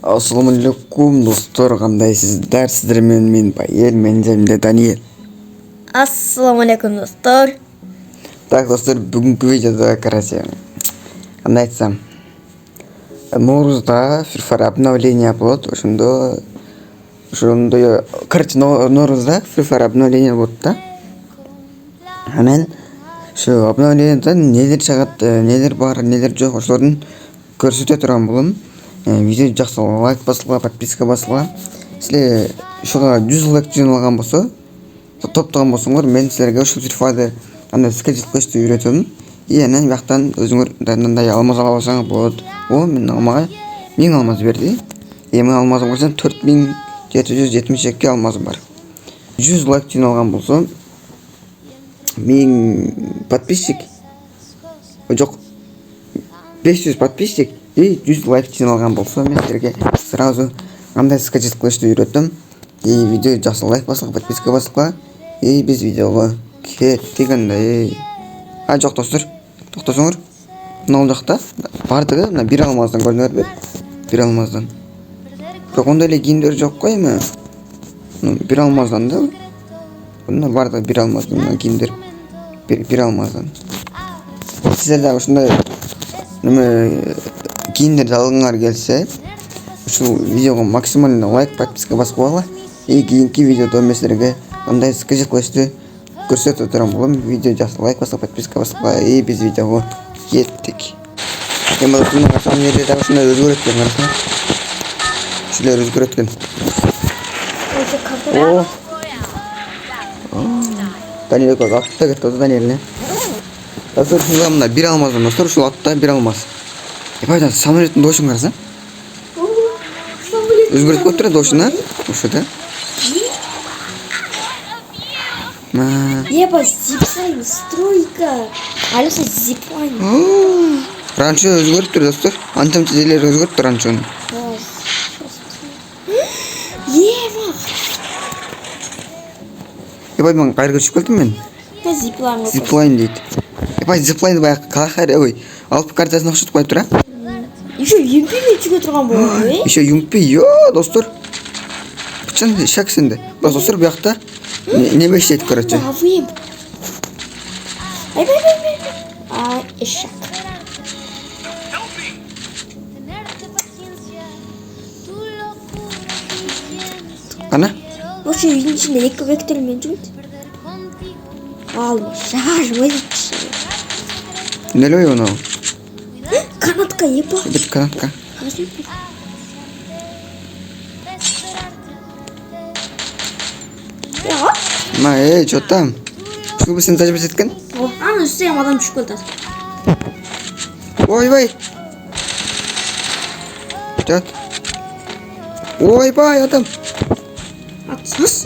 Ассалаумағалейкум достар, қандайсыздар? Сіздермен мен Байел, мен жайымда Даниэл. Ассалаумағалейкум достар. Так достар, бүгінгі видеода қандай айтсам, Наурызда Free обновление болады. Ошондо короче, Наурызда Free обновление болот да. Анан ошо обновлениеда нелер чыгат, нелер бар, нелер жок, ошолордун көрсөтө турган болом. Видео жақсы лайк басылға, подписка басылға. Сілер шуға 100 лайк жиналған болса, топтаған болсаңдар, мен сілерге ушул Free андай скетч кылышты үйрөтөм. И анан бияктан өзүңөр мындай алмаз ала алсаңар болот. О, мен алмага 1000 алмаз берди. Эми алмазым болсо 4772 алмазым бар. 100 лайк жиналган болсо 1000 подписчик. Жок, 500 подписчик и 100 лайк жиналган болсо мен силерге сразу кандай скетч кылышты үйрөтөм. И видео жақсы лайк басылга, подписка басылга. И биз видеого кеттик андай. Жок достор, токтосоңор. Мына жакта бардыгы мына бир алмаздан көрүнөрбү? Бир алмаздан. Бирок ондай эле кийимдер жок го эми. Бир алмаздан да. Мына бардыгы бир алмаздан кийимдер. Бир алмаздан. Силер дагы ушундай кийимдерди алгыңар келсе, ушул видеого максимально лайк, подписка басып койгула. И кийинки видеодо мен силерге кандай скетч кылышты көрсөтө турам болом. Видео жақсы лайк басып, подписка басып, и биз видеого кеттик. Эми мына карасам жерде дагы ушундай өзгөрөт экен, карасаң. Ушулар өзгөрөт экен. Даниэл атта кетти, Даниэл. Достор, ушунда мына бир алмаздан достор, ушул атта бир алмаз. Пайда самолеттин дошун карасаң. Өзгөрүп коюптур дошуна, ушуда. Еба, зиплайн, стройка. Алиса зиплайн. Ранчо өзгөрүптүр достор. Антамчы жерлер өзгөрүптүр ранчону. Еба. Ебай, мен кайерге түшүп келдим мен? Зиплайн. Зиплайн дейт. Ебай, зиплайн баягы калахар, ой, алып картасына окшотуп коюп тура. Еще юмпиге чыгып турган болобу? Еще юмпи, достор. Чын шак сенде. Достор, буякта неме иштейт, короче. Ай, эшак. Ана? Ошо үйдүн ичинде эки вектор менен жүрөт. Шашмай. Неле оно? Канатка еба. Бит канатка. Чё там? Что сен зажип эткен? Аны үстүнө адам түшүп калды. Ойбай. Жат. Ойбай, адам. Атсыз.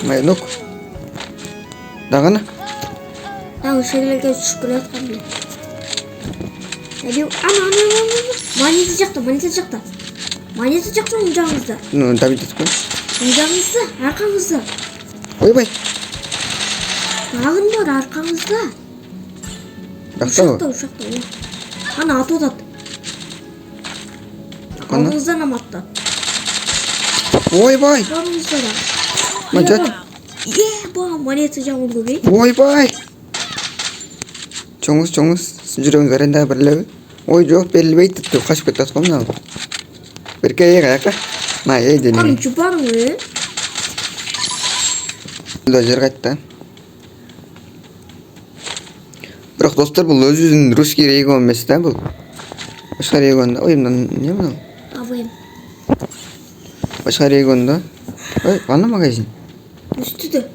Майнук. Дагана? Ошолерге түшүп келаткан эле. Ана. Монета жакта. Монета жакта оң Давид эткөн. Оң аркаңызда. Ойбай. Дагын бар аркаңызда. Ушакта. Ана атып атат. Алдыңыздан аматты. Ойбай. Мажат. Еба, монета жамылды бей. Ойбай. Чоңуз, жүрөгүң аренда бирлеби. Ой, жок, берилбейт деп качып кетет го мына. Берке каяка. Дене. Аны жубарыңы? Да жер кайтты. Бирок достор, бул өзүнүн русский регион эмес да бул. Башка регионда, ой, эмне бул? Абыйым. Башка регионда. Ой, ванна магазин. Үстүдө.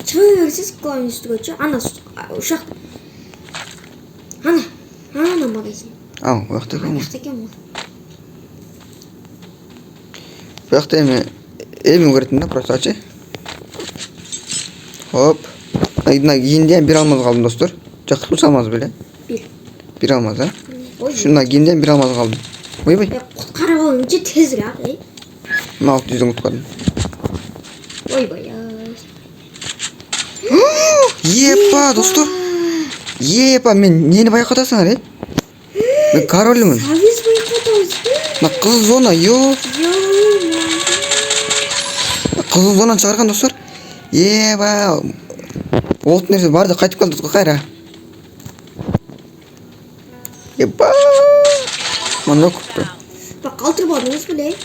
Чыга берсиз клан үстүгөчү. Ана ушак. Ана магазин. Уякта экен. Буякта эми көрөтүн да, просто ачы. Хоп. Мына кийинден бир алмаз калдым достор. Жакты алмаз беле? Бир алмаз, а? Ушунда кийинден бир алмаз калдым. Ойбай. Куткарып алыңчы тезирээк, эй. 600 куткардым. Ойбай. Епа, достор. Епа, мен нени байкатасыңар, Мен королімін. Совет байқатамыз. Мына қызыл зона, Йоу. қызыл зонаны шығарған достар. Еба. Олт нәрсе барды қайтып қалдық қой қайра. Еба. Мына көпті. Бақ қалтыр бардыңыз біле.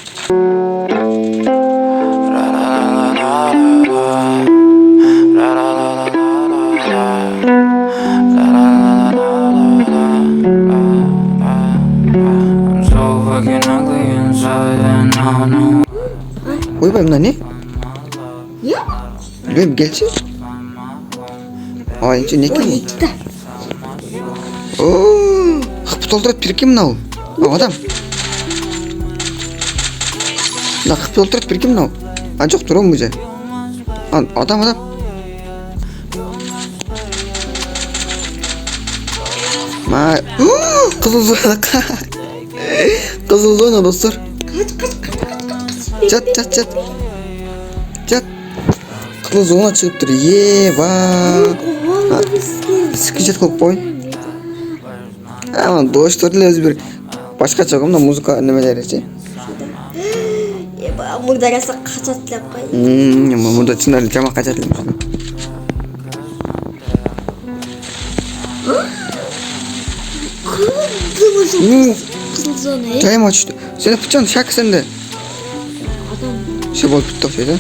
Ойбай, мына не? Не? Білмеймін, келші. Ой, не екен? Ой, итті. Ооо, қып толтырады береке мынау. Адам. Мына қып толтырады береке мынау. Жоқ, тұр оң өзі. Адам. Қызыл зона. Қызыл зона достар. Жат. Қызыл зона шығып тұр. Еба. Іскі жат қылып қойын. Достардың өзі бір башқаша ғой, мына музыка немелері ше. Еба, мұрдарасы қачатылап қой. Мұнда чынарлы жаман қачатылым. Қызыл зона, Жайым açtı. Sen yapacaksın şarkı sende. Şey bol tuttuk şeyden.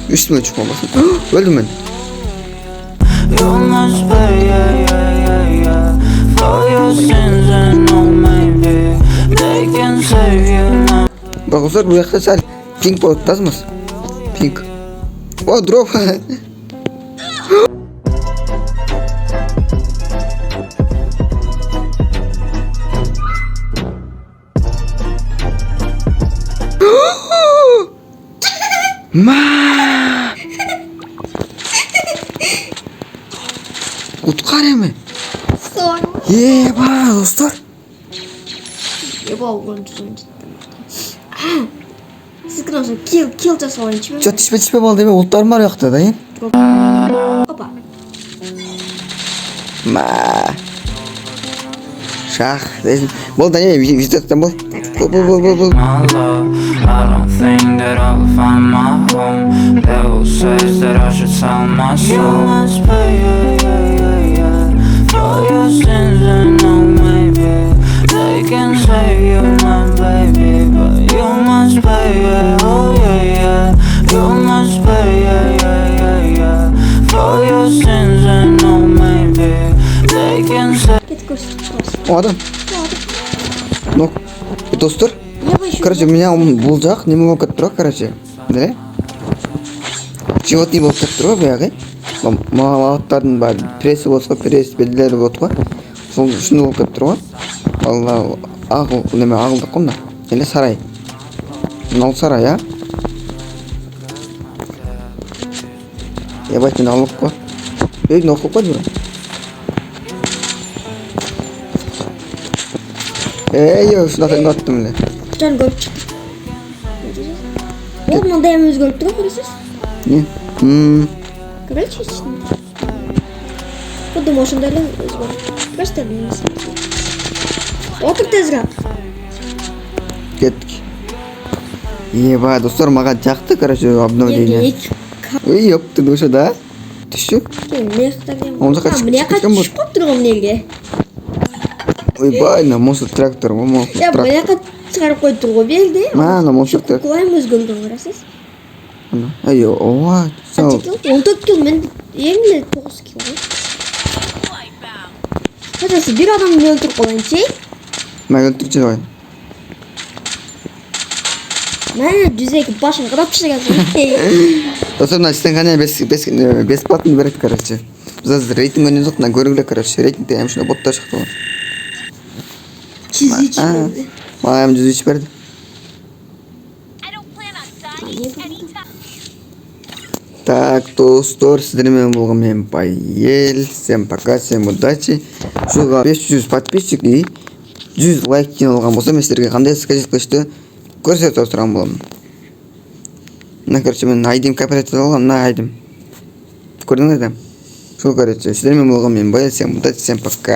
Üstüme çıkmamasın. Öldüm ben. You must pay, yeah, for your sins and oh maybe they can save you now. Bakızlar bu yakta sel pink bot tazmaz. Pink. O drop. Ma. Utkar emi. Sonra. Еба, достар. Еба, оған жүзім жеттім. Сізгін осы кил жасап алайыншы ма? Жат тишпе болды еме, ұлттарым бар яқта да, ең. Опа. Ма. Шах, дейсің. Бол, да, видеоттан бол. Бол. My love, I don't think that I'll find my home. Devil says that I should sell my soul. You must pay, yeah, for your sins and oh maybe they can save you, my baby, but you must pay, oh yeah. You must pay, yeah, for your sins and oh maybe they can save. Кет көрсетіп. O adam. Ну, достар. Еба, еще. Короче, у меня он булжақ, неме болып кетіп тұр, короче. Да? Животный болып кетіп тұр, баяғы. Малаттардың бар, пресс белгілері болады ғой. Сол үшін болып кетіп тұр ғой. Алла, ағылдық қой мына. Еле сарай. Мынау сарай, а? Ебать, мен алып қой. Үйдің оқып қой бұра. Шыдатайын аттым әлі. Жан көріп шықты. Ол мындай әм өзгеріп тұр, көресіз? Не? Короче, ішінде. Бұдым ошындайлы өзгеріп. Просто білмейміз. Отыр тезірек. Кеттік. Еба, достар, маған жақты, короче, обновление. Ой, өпті душа, да? Түші? Он жаққа міне шығып кеткен түсіп қойып тұр ғой мінерге. Ойбай, на монстр трактор, міне Міне шығарып қойып тұр ғой берді. на монстр трактор. Құлайым өзгерген көресіз? Ай, оға, сау. 14 кил, мен еңлі 9 кил ғой. Қазасы бір адамды өлтіріп қолайыншы? Мен өлтіріп жүр ғой. Мен жүзекі башын қырап шығасың. Достар, мына істен ғана бесплатно береді, короче. Біз азыр рейтинг өнен жоқ, мына көргілі, короче. Рейтингте әмшіне ботта шықты ғой. 103 берді. Маған 103 берді. Так, достар, сіздермен болған мен Байел. Всем пока, всем удачи. Жылға 500 подписчик и 100 лайк жиналған болса, мен сіздерге қандай скажет қылышты көрсетіп отырған боламын. Мына, короче, мен айдым кооператив алған, мына айдым. Көрдіңіздер? Сол, короче, сіздермен болған мен Байел. Всем удачи, всем пока.